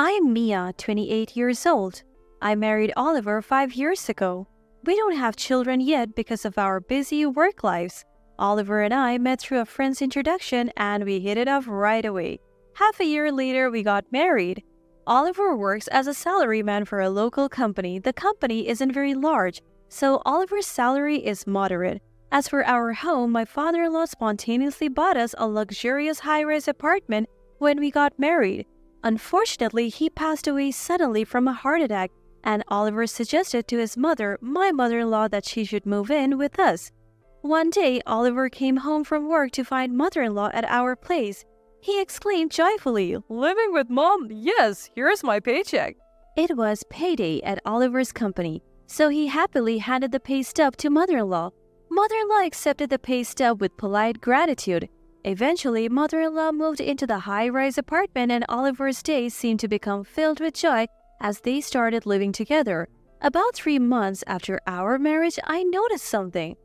I'm Mia, 28 years old. I married Oliver 5 years ago. We don't have children yet because of our busy work lives. Oliver and I met through a friend's introduction and we hit it off right away. Half a year later, we got married. Oliver works as a salaryman for a local company. The company isn't very large, so Oliver's salary is moderate. As for our home, my father-in-law spontaneously bought us a luxurious high-rise apartment when we got married. Unfortunately, he passed away suddenly from a heart attack, and Oliver suggested to his mother, my mother-in-law, that she should move in with us. One day, Oliver came home from work to find mother-in-law at our place. He exclaimed joyfully, "Living with Mom? Yes, here's my paycheck." It was payday at Oliver's company, so he happily handed the pay stub to mother-in-law. Mother-in-law accepted the pay stub with polite gratitude. Eventually, mother-in-law moved into the high-rise apartment and Oliver's days seemed to become filled with joy as they started living together. About 3 months after our marriage, I noticed something.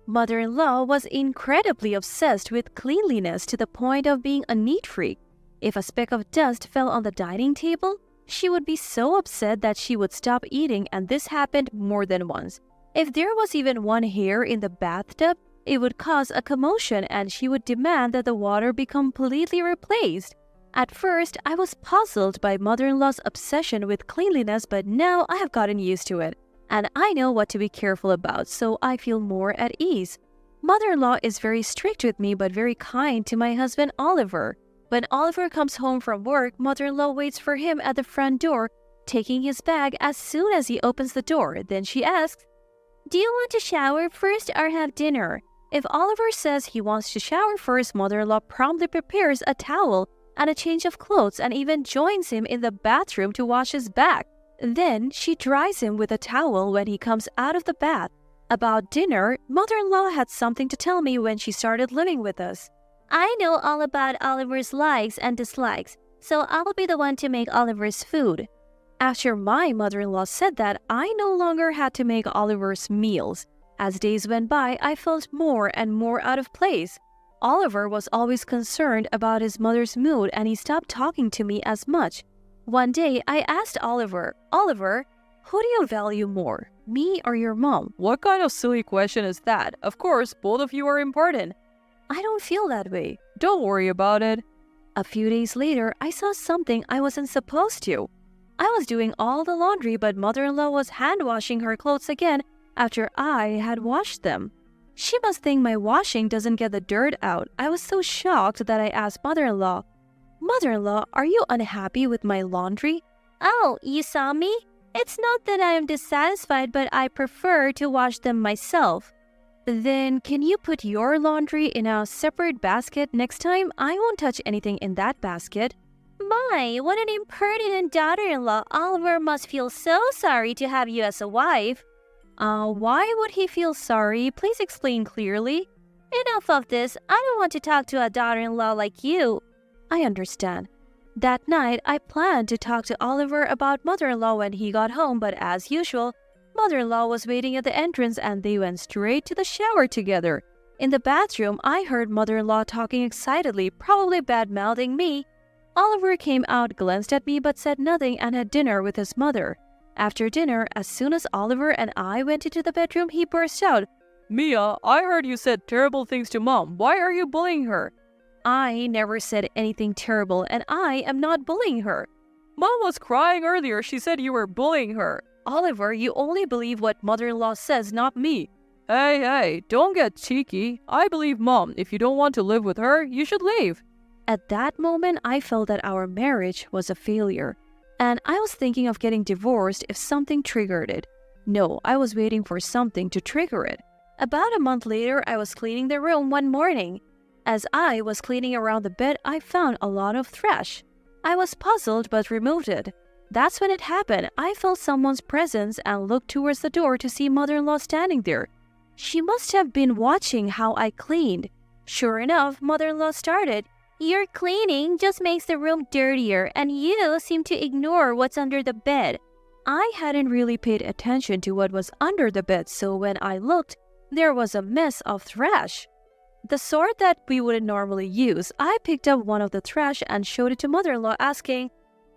Mother-in-law was incredibly obsessed with cleanliness to the point of being a neat freak. If a speck of dust fell on the dining table, she would be so upset that she would stop eating, and this happened more than once. If there was even one hair in the bathtub, it would cause a commotion and she would demand that the water be completely replaced. At first, I was puzzled by mother-in-law's obsession with cleanliness, but now I have gotten used to it. And I know what to be careful about, so I feel more at ease. Mother-in-law is very strict with me but very kind to my husband Oliver. When Oliver comes home from work, mother-in-law waits for him at the front door, taking his bag as soon as he opens the door. Then she asks, "Do you want to shower first or have dinner?" If Oliver says he wants to shower first, mother-in-law promptly prepares a towel and a change of clothes and even joins him in the bathroom to wash his back. Then she dries him with a towel when he comes out of the bath. About dinner, mother-in-law had something to tell me when she started living with us. "I know all about Oliver's likes and dislikes, so I'll be the one to make Oliver's food." After my mother-in-law said that, I no longer had to make Oliver's meals. As days went by, I felt more and more out of place. Oliver was always concerned about his mother's mood and he stopped talking to me as much. One day, I asked Oliver, "Who do you value more, me or your mom?" What kind of silly question is that? Of course, both of you are important. I don't feel that way. Don't worry about it. A few days later, I saw something I wasn't supposed to. I was doing all the laundry, but mother-in-law was hand-washing her clothes again after I had washed them. She must think my washing doesn't get the dirt out. I was so shocked that I asked mother-in-law, "Mother-in-law, are you unhappy with my laundry?" "Oh, you saw me? It's not that I am dissatisfied, but I prefer to wash them myself." "Then can you put your laundry in a separate basket next time? I won't touch anything in that basket." My, what an impertinent daughter-in-law. Oliver must feel so sorry to have you as a wife. Why would he feel sorry? Please explain clearly. Enough of this. I don't want to talk to a daughter-in-law like you. I understand. That night, I planned to talk to Oliver about mother-in-law when he got home, but as usual, mother-in-law was waiting at the entrance and they went straight to the shower together. In the bathroom, I heard mother-in-law talking excitedly, probably bad-mouthing me. Oliver came out, glanced at me, but said nothing and had dinner with his mother. After dinner, as soon as Oliver and I went into the bedroom, he burst out, "Mia, I heard you said terrible things to Mom. Why are you bullying her?" I never said anything terrible, and I am not bullying her. Mom was crying earlier. She said you were bullying her. Oliver, you only believe what mother-in-law says, not me. Hey, don't get cheeky. I believe Mom. If you don't want to live with her, you should leave. At that moment, I felt that our marriage was a failure, and I was thinking of getting divorced if something triggered it. No, I was waiting for something to trigger it. About a month later, I was cleaning the room one morning. As I was cleaning around the bed, I found a lot of trash. I was puzzled but removed it. That's when it happened. I felt someone's presence and looked towards the door to see mother-in-law standing there. She must have been watching how I cleaned. Sure enough, mother-in-law started, "Your cleaning just makes the room dirtier, and you seem to ignore what's under the bed." I hadn't really paid attention to what was under the bed, so when I looked, there was a mess of trash. The sort that we wouldn't normally use. I picked up one of the trash and showed it to mother-in-law, asking,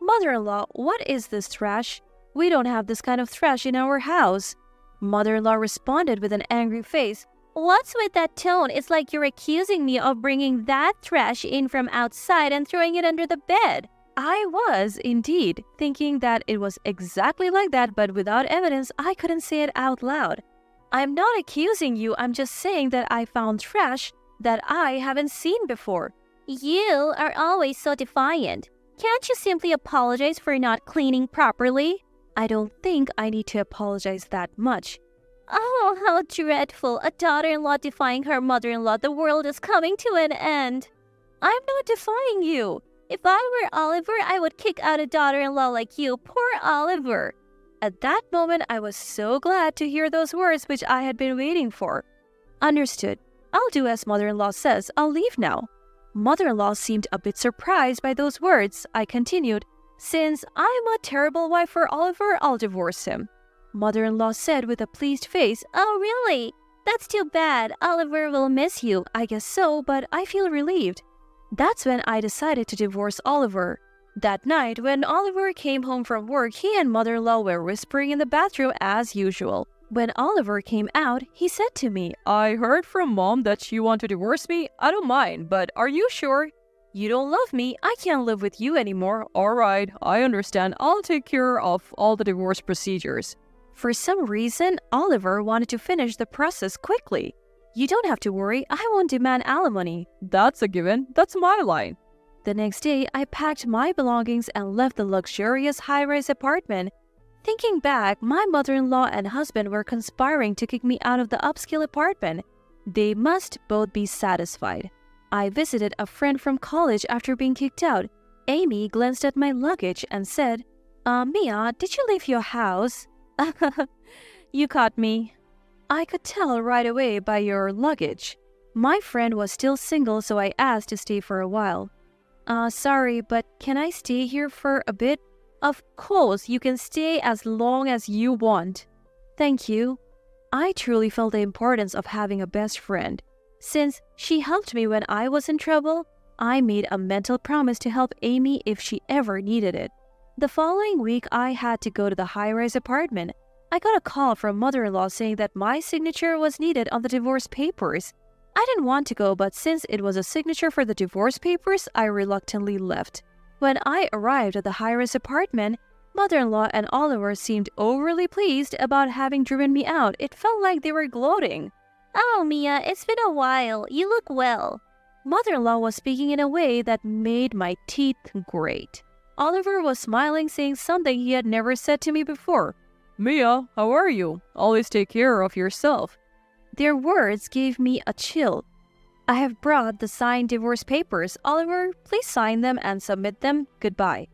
"Mother-in-law, what is this trash? We don't have this kind of trash in our house." Mother-in-law responded with an angry face. "What's with that tone? It's like you're accusing me of bringing that trash in from outside and throwing it under the bed." I was, indeed, thinking that it was exactly like that, but without evidence, I couldn't say it out loud. "I'm not accusing you, I'm just saying that I found trash that I haven't seen before." "You are always so defiant. Can't you simply apologize for not cleaning properly?" "I don't think I need to apologize that much." "Oh, how dreadful. A daughter-in-law defying her mother-in-law. The world is coming to an end." "I'm not defying you. If I were Oliver, I would kick out a daughter-in-law like you. Poor Oliver." At that moment, I was so glad to hear those words which I had been waiting for. "Understood. I'll do as mother-in-law says. I'll leave now." Mother-in-law seemed a bit surprised by those words. I continued, "Since I'm a terrible wife for Oliver, I'll divorce him." Mother-in-law said with a pleased face, "Oh, really? That's too bad. Oliver will miss you." "I guess so, but I feel relieved." That's when I decided to divorce Oliver. That night, when Oliver came home from work, he and mother-in-law were whispering in the bathroom as usual. When Oliver came out, he said to me, I heard from Mom that you want to divorce me. I don't mind, but are you sure? "You don't love me. I can't live with you anymore." Alright, I understand. I'll take care of all the divorce procedures. For some reason, Oliver wanted to finish the process quickly. "You don't have to worry. I won't demand alimony." That's a given. That's my line. The next day, I packed my belongings and left the luxurious high-rise apartment. Thinking back, my mother-in-law and husband were conspiring to kick me out of the upscale apartment. They must both be satisfied. I visited a friend from college after being kicked out. Amy glanced at my luggage and said, "Mia, did you leave your house?" "You caught me." "I could tell right away by your luggage." My friend was still single, so I asked to stay for a while. Sorry, but can I stay here for a bit?" "Of course, you can stay as long as you want." "Thank you." I truly felt the importance of having a best friend. Since she helped me when I was in trouble, I made a mental promise to help Amy if she ever needed it. The following week, I had to go to the high-rise apartment. I got a call from mother-in-law saying that my signature was needed on the divorce papers. I didn't want to go, but since it was a signature for the divorce papers, I reluctantly left. When I arrived at the high-rise apartment, mother-in-law and Oliver seemed overly pleased about having driven me out. It felt like they were gloating. "Oh, Mia, it's been a while. You look well." Mother-in-law was speaking in a way that made my teeth grate. Oliver was smiling, saying something he had never said to me before. Mia, how are you? Always take care of yourself. Their words gave me a chill. "I have brought the signed divorce papers. Oliver, please sign them and submit them. Goodbye."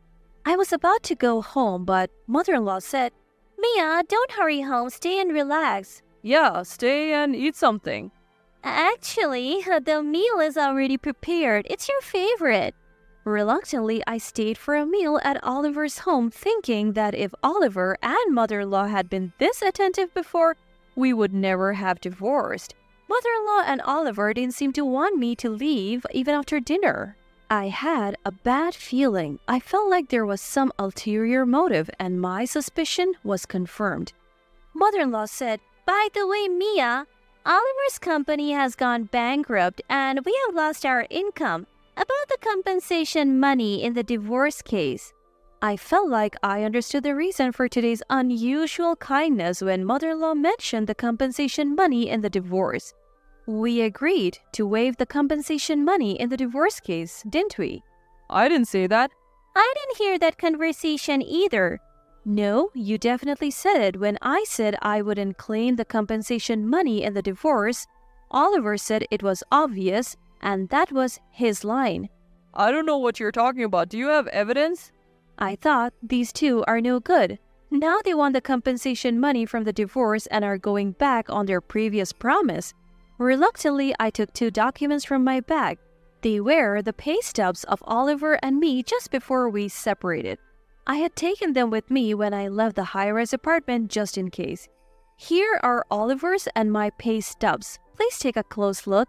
I was about to go home, but mother-in-law said, "Mia, don't hurry home. Stay and relax." Yeah, stay and eat something. "Actually, the meal is already prepared. It's your favorite." Reluctantly, I stayed for a meal at Oliver's home, thinking that if Oliver and mother-in-law had been this attentive before, we would never have divorced. Mother-in-law and Oliver didn't seem to want me to leave even after dinner. I had a bad feeling. I felt like there was some ulterior motive, and my suspicion was confirmed. Mother-in-law said, "By the way, Mia, Oliver's company has gone bankrupt and we have lost our income. About the compensation money in the divorce case." I felt like I understood the reason for today's unusual kindness when mother-in-law mentioned the compensation money in the divorce. We agreed to waive the compensation money in the divorce case, didn't we? I didn't say that. I didn't hear that conversation either. No, you definitely said it when I said I wouldn't claim the compensation money in the divorce. Oliver said it was obvious, and that was his line. I don't know what you're talking about. Do you have evidence? I thought these two are no good. Now they want the compensation money from the divorce and are going back on their previous promise. Reluctantly, I took 2 documents from my bag. They were the pay stubs of Oliver and me just before we separated. I had taken them with me when I left the high-rise apartment just in case. Here are Oliver's and my pay stubs. Please take a close look.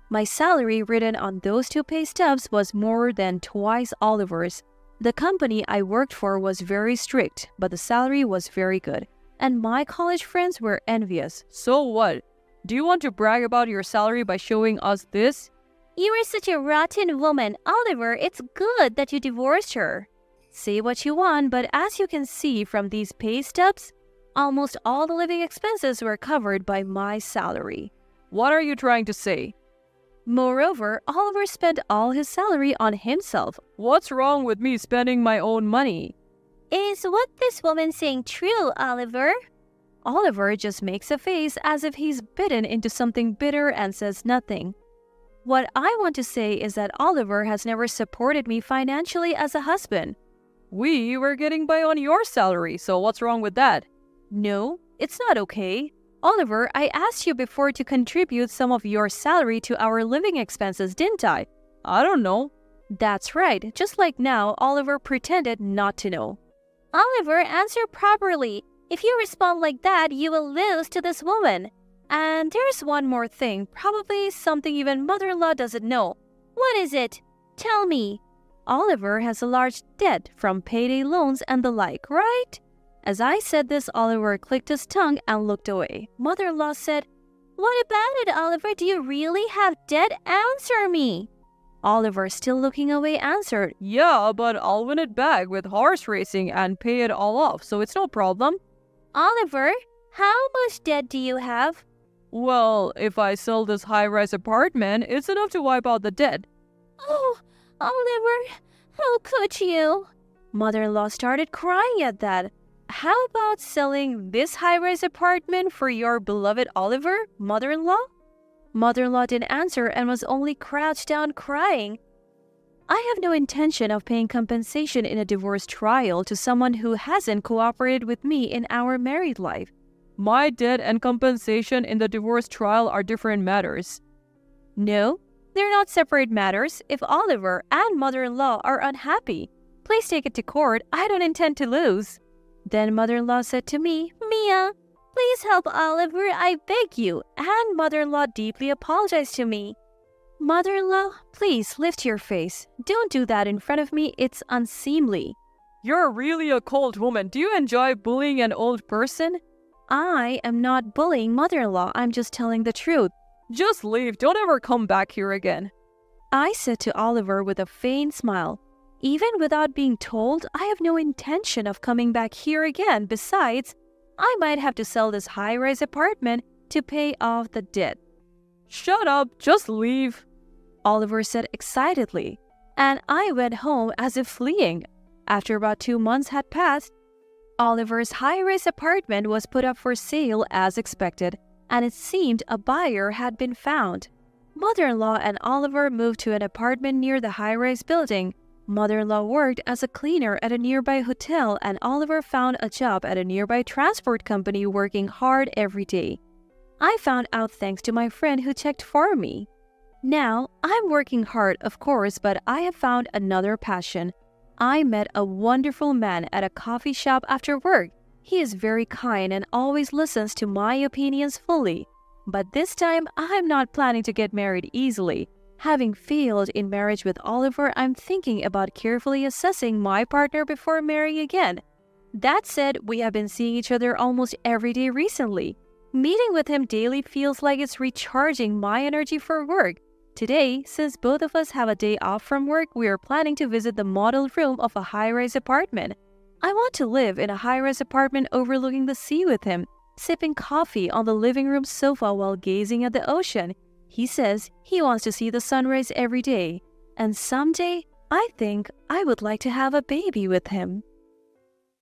My salary written on those 2 pay stubs was more than twice Oliver's. The company I worked for was very strict, but the salary was very good, and my college friends were envious. So what? Do you want to brag about your salary by showing us this? You are such a rotten woman, Oliver. It's good that you divorced her. Say what you want, but as you can see from these pay stubs, almost all the living expenses were covered by my salary. What are you trying to say? Moreover, Oliver spent all his salary on himself. What's wrong with me spending my own money? Is what this woman saying true, Oliver? Oliver just makes a face as if he's bitten into something bitter and says nothing. What I want to say is that Oliver has never supported me financially as a husband. We were getting by on your salary, so what's wrong with that? No, it's not okay. Oliver, I asked you before to contribute some of your salary to our living expenses, didn't I? I don't know. That's right. Just like now, Oliver pretended not to know. Oliver, answer properly. If you respond like that, you will lose to this woman. And there's one more thing, probably something even mother-in-law doesn't know. What is it? Tell me. Oliver has a large debt from payday loans and the like, right? As I said this, Oliver clicked his tongue and looked away. Mother-in-law said, What about it, Oliver? Do you really have debt? Answer me. Oliver, still looking away, answered, Yeah, but I'll win it back with horse racing and pay it all off, so it's no problem. Oliver, how much debt do you have? Well, if I sell this high-rise apartment, it's enough to wipe out the debt. Oh, Oliver, how could you? Mother-in-law started crying at that. How about selling this high-rise apartment for your beloved Oliver, mother-in-law? Mother-in-law didn't answer and was only crouched down crying. I have no intention of paying compensation in a divorce trial to someone who hasn't cooperated with me in our married life. My debt and compensation in the divorce trial are different matters. No, they're not separate matters. If Oliver and mother-in-law are unhappy, please take it to court. I don't intend to lose. Then mother-in-law said to me, Mia, please help Oliver, I beg you. And mother-in-law deeply apologized to me. Mother-in-law, please lift your face. Don't do that in front of me. It's unseemly. You're really a cold woman. Do you enjoy bullying an old person? I am not bullying mother-in-law. I'm just telling the truth. Just leave. Don't ever come back here again. I said to Oliver with a faint smile, Even without being told, I have no intention of coming back here again. Besides, I might have to sell this high-rise apartment to pay off the debt. Shut up. Just leave. Oliver said excitedly, and I went home as if fleeing. After about 2 months had passed, Oliver's high-rise apartment was put up for sale as expected, and it seemed a buyer had been found. Mother-in-law and Oliver moved to an apartment near the high-rise building. Mother-in-law worked as a cleaner at a nearby hotel, and Oliver found a job at a nearby transport company working hard every day. I found out thanks to my friend who checked for me. Now, I'm working hard, of course, but I have found another passion. I met a wonderful man at a coffee shop after work. He is very kind and always listens to my opinions fully. But this time, I'm not planning to get married easily. Having failed in marriage with Oliver, I'm thinking about carefully assessing my partner before marrying again. That said, we have been seeing each other almost every day recently. Meeting with him daily feels like it's recharging my energy for work. Today, since both of us have a day off from work, we are planning to visit the model room of a high-rise apartment. I want to live in a high-rise apartment overlooking the sea with him, sipping coffee on the living room sofa while gazing at the ocean. He says he wants to see the sunrise every day, and someday, I think I would like to have a baby with him.